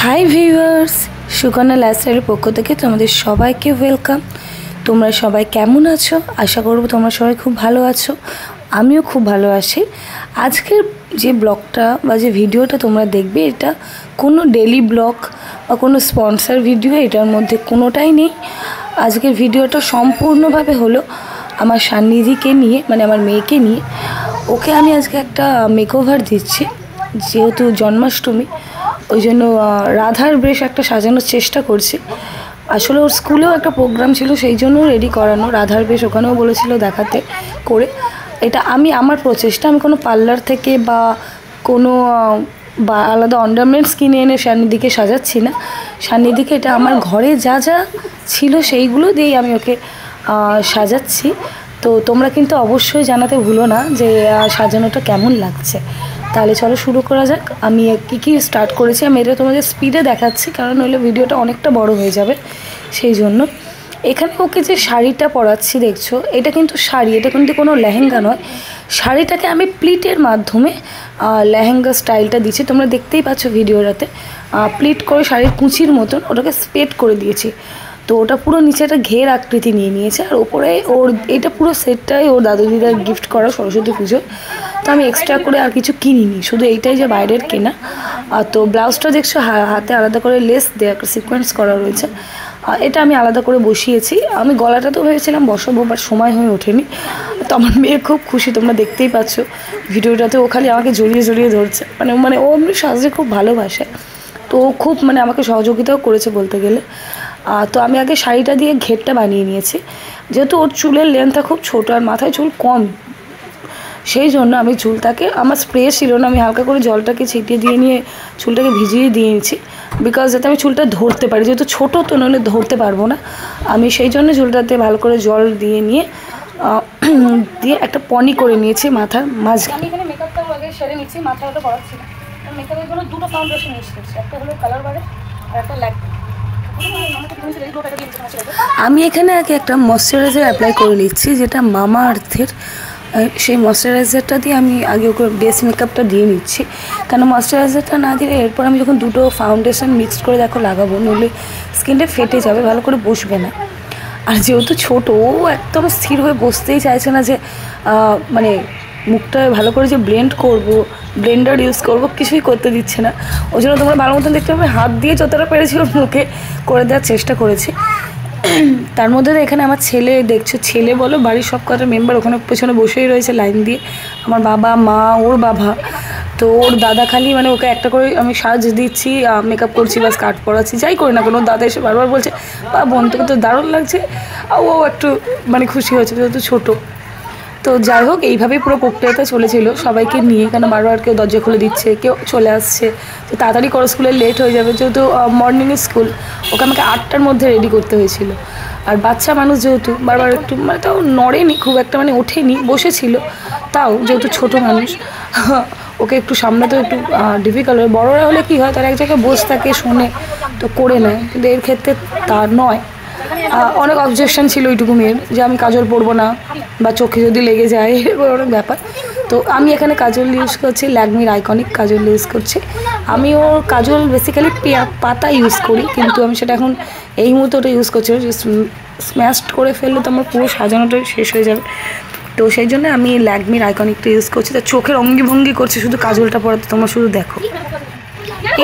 Hi viewers, Sukanya লাইফস্টাইলের পক্ষ থেকে তোমাদের সবাইকে ওয়েলকাম। তোমরা সবাই কেমন আছো? আশা করব তোমরা সবাই খুব ভালো আছো। আমিও খুব ভালো আছি। আজকের যে ব্লগটা বা যে ভিডিওটা তোমরা দেখবে, এটা কোনো ডেলি ব্লগ বা কোনো স্পন্সর ভিডিও এটার মধ্যে কোনোটাই নেই। আজকের ভিডিওটা সম্পূর্ণভাবে হলো আমার সান্নিধিকে নিয়ে, মানে আমার মেয়েকে নিয়ে। ওকে আমি আজকে একটা মেকওভার দিচ্ছি, যেহেতু জন্মাষ্টমী, ওই জন্য রাধার বেশ একটা সাজানোর চেষ্টা করছি। আসলে ওর স্কুলেও একটা প্রোগ্রাম ছিল, সেই জন্য রেডি করানো রাধার বেশ, ওখানেও বলেছিল দেখাতে করে। এটা আমার প্রচেষ্টা, আমি কোনো পার্লার থেকে বা কোনো আলাদা অর্নামেন্টস কিনে এনে সান্নিধিকে সাজাচ্ছি না। সান্নিধিকে এটা আমার ঘরে যা যা ছিল সেইগুলো দিয়েই আমি ওকে সাজাচ্ছি। তো তোমরা কিন্তু অবশ্যই জানাতে ভুলো না যে সাজানোটা কেমন লাগছে। তাহলে চলো শুরু করা যাক। আমি কী স্টার্ট করেছি আমি এটা তোমাদের স্পিডে দেখাচ্ছি, কারণ নইলে ভিডিওটা অনেকটা বড় হয়ে যাবে। সেই জন্য এখানে ওকে যে শাড়িটা পরাচ্ছি দেখছো, এটা কিন্তু শাড়ি, এটা কিন্তু কোনো লেহেঙ্গা নয়। শাড়িটাকে আমি প্লিটের মাধ্যমে লেহেঙ্গা স্টাইলটা দিচ্ছি, তোমরা দেখতেই পাচ্ছ ভিডিওটাতে। প্লিট করে শাড়ির কুচির মতন ওটাকে স্পেট করে দিয়েছি। তো ওটা পুরো নিচে একটা ঘের আকৃতি নিয়ে নিয়েছে, আর ওপরে ওর এটা পুরো সেটটাই ওর দাদু দিদার গিফট করা সরস্বতী পুজোয়। তো আমি এক্সট্রা করে আর কিছু কিনিনি, শুধু এইটাই যে বাইরের কেনা। তো ব্লাউজটা দেখছো হাতে আলাদা করে লেস দেওয়া, একটা সিকোয়েন্স করা রয়েছে, এটা আমি আলাদা করে বসিয়েছি। আমি গলাটা তো ভেবেছিলাম বসাবো, বাট সময় হয়ে ওঠেনি। তো আমার মেয়ে খুব খুশি, তোমরা দেখতেই পাচ্ছ ভিডিওটাতে। ও খালি আমাকে জড়িয়ে জড়িয়ে ধরছে, মানে ও এমনি সাজতে খুব ভালোবাসে। তো ও খুব আমাকে সহযোগিতাও করেছে বলতে গেলে। তো আমি আগে শাড়িটা দিয়ে ঘেরটা বানিয়ে নিয়েছি, যেহেতু ওর চুলের লেন্থটা খুব ছোটো আর মাথায় চুল কম, সেই জন্য আমি চুলটাকে, আমার স্প্রে ছিল না, আমি হালকা করে জলটাকে ছিটিয়ে দিয়ে নিয়ে চুলটাকে ভিজিয়ে দিয়েছি, বিকজ যাতে আমি চুলটা ধরতে পারি, যেহেতু ছোটো তো নইলে ধরতে পারবো না আমি। সেই জন্য চুলটাতে ভালো করে জল দিয়ে নিয়ে দিয়ে একটা পনি করে নিয়েছি মাথার মাঝখানে। আমি এখানে মেকআপটা আগে সেরে নিচ্ছি, মাথায় ওটা করাচ্ছি না। মেকআপের জন্য দুটো ফাউন্ডেশন ইউজ করছি, একটা হলো কালার বারে আর একটা ল্যাকমি। আমি এখানে আগে একটা ময়শ্চারাইজার অ্যাপ্লাই করে নিচ্ছি, যেটা মামা আর্থের। সেই ময়শ্চারাইজারটা দিয়ে আমি আগে ওকে বেস মেকআপটা দিয়ে নিচ্ছি, কারণ ময়শ্চারাইজারটা না দিলে এরপর আমি যখন দুটো ফাউন্ডেশন মিক্সড করে দেখো লাগাবো, নইলে স্কিনটা ফেটে যাবে, ভালো করে বসবে না। আর যেহেতু ছোটো, ও একদম স্থির হয়ে বসতেই চাইছে না যে মানে মুখটা ভালো করে যে ব্লেন্ড করব, ব্লেন্ডার ইউজ করব, কিছুই করতে দিচ্ছে না। ওই জন্য তোমরা ভালো মতন দেখতে পাবে, হাত দিয়ে যতটা পেরেছি ওর মুখে করে দেওয়ার চেষ্টা করেছি। তার মধ্যে এখানে আমার ছেলে দেখছো, ছেলে বলো বাড়ির সব কটা মেম্বার ওখানে পেছনে বসেই রয়েছে লাইন দিয়ে, আমার বাবা মা ওর বাবা। তো ওর দাদা খালি ওকে একটা করে আমি সাজ দিচ্ছি, মেকআপ করছি বা স্কার্ট পরাচ্ছি, যাই করি না কোনো, দাদা এসে বারবার বলছে বা বোন তোকে তো দারুণ লাগছে। ও একটু খুশি হয়েছে, যেহেতু ছোটো। তো যাই হোক, এইভাবেই পুরো প্রক্রিয়াটা চলেছিল সবাইকে নিয়ে, কেন বারবার কেউ দরজা খুলে দিচ্ছে, কেউ চলে আসছে, তো তাড়াতাড়ি করে স্কুলে লেট হয়ে যাবে, যেহেতু মর্নিংয়ে স্কুল। ওকে আমাকে 8টার মধ্যে রেডি করতে হয়েছিল। আর বাচ্চা মানুষ যেহেতু বারবার একটু তাও নড়েনি খুব একটা, ওঠেনি, বসেছিল, তাও যেহেতু ছোটো মানুষ ওকে একটু সামলাতেও একটু ডিফিকাল্ট হয়। বড়োরা হলে কী হয়, তারা এক জায়গায় বসে থাকে, শোনে, তো করে নেয়, কিন্তু এর ক্ষেত্রে তা নয়। অনেক অবজেকশন ছিল ওইটুকু মেয়ের, যে আমি কাজল পরবো না বা চোখে যদি লেগে যায়, এরকম অনেক ব্যাপার। তো আমি এখানে কাজল ইউজ করছি, ল্যাকমির আইকনিক কাজল ইউজ করছি। আমি ওর কাজল বেসিক্যালি পাতা ইউজ করি, কিন্তু আমি সেটা এখন এই মুহূর্তে ওটা ইউজ করছি, স্ম্যাশড করে ফেললে তো আমার পুরো সাজানোটাই শেষ হয়ে যাবে। তো সেই জন্য আমি ল্যাকমির আইকনিকটা ইউজ করছি। তো চোখের অঙ্গি ভঙ্গি করছি শুধু কাজলটা পরাতে, তোমরা শুধু দেখো।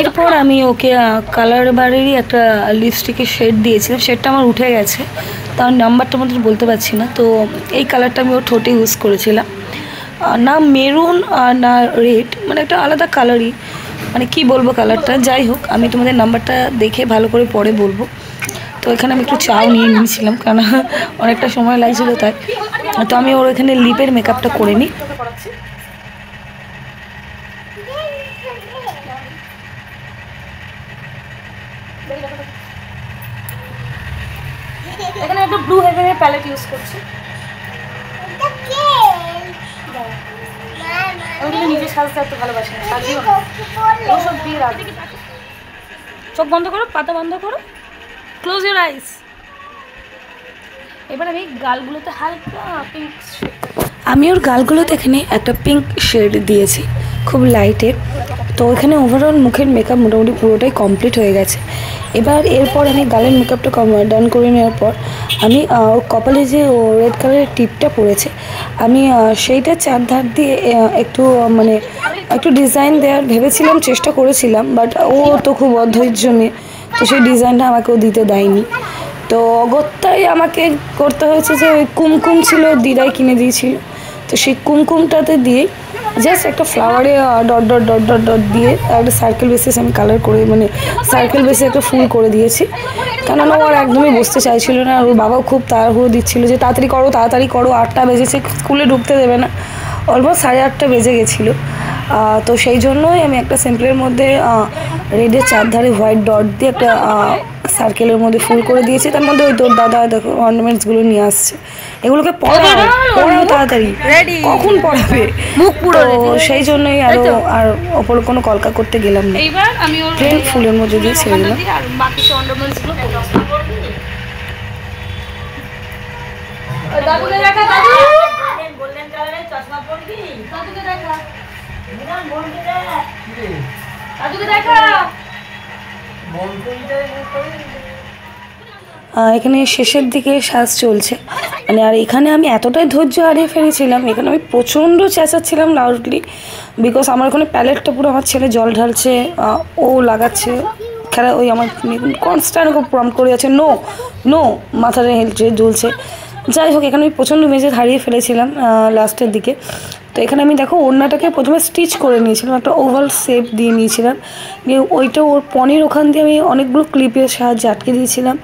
এরপর আমি ওকে কালার বারেরই একটা লিপস্টিকের শেড দিয়েছিলাম, শেডটা আমার উঠে গেছে, তার নাম্বারটা আমাদের বলতে পারছি না। তো এই কালারটা আমি ওর ঠোঁটে ইউজ করেছিলাম, না মেরুন আর না রেড, একটা আলাদা কালারই, কি বলবো কালারটা। যাই হোক, আমি তোমাদের নাম্বারটা দেখে ভালো করে পরে বলবো। তো এখানে আমি একটু চাও নিয়ে নিয়েছিলাম, কারণ অনেকটা সময় লাগছিলো তাই। তো আমি ওর এখানে লিপের মেকআপটা করে নিই। এখানে একটা ব্লু হেভেনের প্যালেট ইউজ করছি। আমি কিন্তু নিজে সাজতে একটু ভালোবাসি না, সাজিও না, ওসব দিয়ে রাখি। চোখ বন্ধ করো, পাতা বন্ধ করো, ক্লোজ ইউর আইস। এবার আমি গালগুলোতে হালকা পিঙ্ক, আমি ওর গালগুলোতে এখানে একটা পিঙ্ক শেড দিয়েছি, খুব লাইটে। তো এখানে ওভারঅল মুখের মেকআপ মোটামুটি পুরোটাই কমপ্লিট হয়ে গেছে। এবার এরপর আমি গালের মেকআপটা ডান করে নেওয়ার পর আমি কপালে যে রেড কালারের টিপটা পড়েছে আমি সেইটা চারধার দিয়ে একটু মানে একটু ডিজাইন দেওয়ার ভেবেছিলাম, চেষ্টা করেছিলাম, বাট ও তো খুব অধৈর্য মেয়ে, তো সেই ডিজাইনটা আমাকেও দিতে দেয়নি। তো অগত্যাই আমাকে করতে হয়েছে যে ওই কুমকুম ছিল, দিদাই কিনে দিয়েছিল, তো সেই কুমকুমটাতে দিয়ে জাস্ট একটা ফ্লাওয়ারে dot dot dot dot dot দিয়ে একটা সার্কেল বেসিস আমি কালার করে মানে সার্কেল বেসে একটা ফুল করে দিয়েছি। কেননা ও আর একদমই বসতে চাইছিল না, আর ওর বাবাও খুব তাড়াহুড়ো দিচ্ছিলো যে তাড়াতাড়ি করো, 8টা বেজেছে, স্কুলে ঢুকতে দেবে না, অলমোস্ট 8:30 বেজে গেছিলো। তো সেই জন্যই আমি একটা সিম্পলের মধ্যে রেডের চারধারে হোয়াইট ডট দিয়ে একটা সার্কেলের মধ্যে ফুল করে দিয়েছি। তার মধ্যে ওই তোর দাদা দেখো অর্নামেন্টসগুলো নিয়ে আসছে, এগুলোকে পড়াও তাড়াতাড়ি, কখন পড়াবে মুখ পুরো, সেই জন্যই আর ওপরে কোনো কলকা করতে গেলাম না, প্লেন ফুলের মধ্যে দিয়ে ছেড়ে দিলাম। এখানে শেষের দিকে সাজ চলছে মানে, আর এখানে আমি এতটাই ধৈর্য হারিয়ে ফেলেছিলাম, এখানে আমি প্রচণ্ড চেঁচাচ্ছিলাম লাউডলি, বিকজ আমার ওখানে প্যালেটটা পুরো আমার ছেলে জল ঢালছে, ও লাগাচ্ছে খেলা, ওই আমার কনস্ট্যান্ট প্রম্পট করে যাচ্ছে নো নো, মাথাটা হেলছে ঝুলছে। যাই হোক, এখানে আমি প্রচণ্ড মেজে হারিয়ে ফেলেছিলাম লাস্টের দিকে। তো এখানে আমি দেখো ওড়নাটাকে প্রথমে স্টিচ করে নিয়েছিলাম, একটা ওভাল শেপ দিয়ে নিয়েছিলাম, নিয়ে ওইটা ওর পনির ওখান দিয়ে আমি অনেকগুলো ক্লিপের সাহায্যে আটকে দিয়েছিলাম।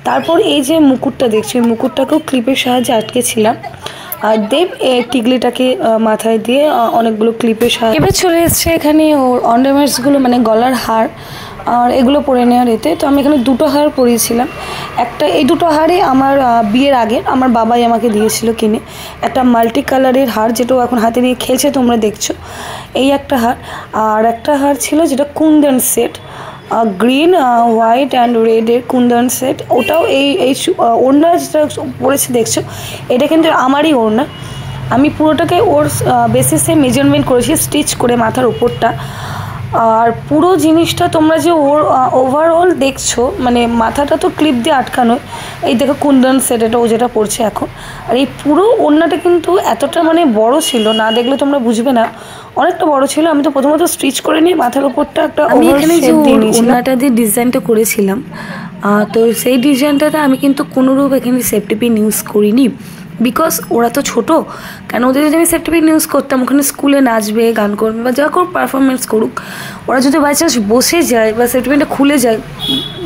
তারপর এই যে মুকুটটা দেখছি, ওই মুকুটটাকেও ক্লিপের সাহায্যে আটকেছিলাম, আর দেব টিকলিটাকে মাথায় দিয়ে অনেকগুলো ক্লিপের সাহায্যে। এবার চলে এসছে এখানে ওর অর্নামেন্টসগুলো মানে গলার হার আর এগুলো পরে নেওয়ার এতে। তো আমি এখানে দুটো হার পরিয়েছিলাম, একটা এই দুটো হারে আমার বিয়ের আগে আমার বাবাই আমাকে দিয়েছিল কিনে, একটা মাল্টি কালারের হার যেটাও এখন হাতে নিয়ে খেলছে তোমরা দেখছো, এই একটা হার, আর একটা হার ছিল যেটা kundan set, green white and রেডের কুন্দন সেট, ওটাও এই ওড়না যেটা পরেছে দেখছো এটা কিন্তু আমারই ওড়না, আমি পুরোটাকে ওর বেসিসে মেজারমেন্ট করেছি স্টিচ করে মাথার ওপরটা। আর পুরো জিনিসটা তোমরা যে ওর ওভারঅল দেখছো মানে মাথাটা তো ক্লিপ দিয়ে আটকানো, এই দেখো কুন্দন সেট এটা ও যেটা পড়ছে এখন, আর এই পুরো ওড়নাটা কিন্তু এতটা মানে বড় ছিল না, দেখলে তোমরা বুঝবে না, অনেকটা বড় ছিল। আমি তো প্রথমত স্টিচ করে নিয়ে মাথার ওপরটা একটা ওড়নাটা দিয়ে ডিজাইনটা করেছিলাম, তো সেই ডিজাইনটাতে আমি কিন্তু কোনোরূপ এখানে সেফটি পিন ইউজ করিনি, বিকজ ওরা তো ছোটো, কেন ওদের যদি আমি সেফটি পিন ইউজ করতাম, ওখানে স্কুলে নাচবে গান করবে বা যা করুক পারফরমেন্স করুক, ওরা যদি বাই চান্স বসে যায় বা সেফটি পিনটা খুলে যায়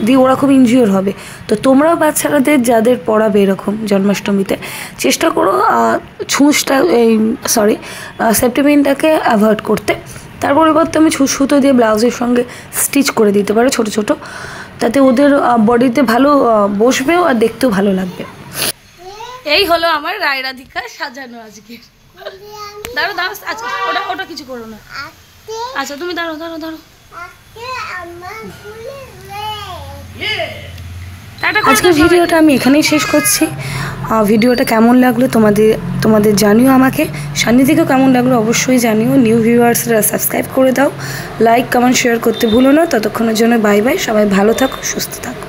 দিয়ে ওরা খুব ইনজিওর হবে। তো তোমরাও বাচ্চারাদের যাদের পড়াবে এরকম জন্মাষ্টমীতে চেষ্টা করো ছুঁচটা সেফটি পিনটাকে অ্যাভয়েড করতে। তার পরিবর্তে আমি সুতো দিয়ে ব্লাউজের সঙ্গে স্টিচ করে দিতে পারো ছোটো ছোটো, তাতে ওদের বডিতে ভালো বসবেও আর দেখতেও ভালো লাগবে। এই হলো আমার রায় রাধিকা সাজানো আজকে। দাঁড়ো আচ্ছা ওটা কিছু করো না, আচ্ছা তুমি দাঁড়ো। আজকের ভিডিওটা আমি এখানেই শেষ করছি। ভিডিওটা কেমন লাগলো তোমাদের জানিও, আমাকে সান্নিধিকেও কেমন লাগলো অবশ্যই জানিও। নিউ ভিউয়ার্সরা সাবস্ক্রাইব করে দাও, লাইক কমেন্ট শেয়ার করতে ভুলো না। ততক্ষণের জন্য বাই বাই, সবাই ভালো থাকো সুস্থ থাকো।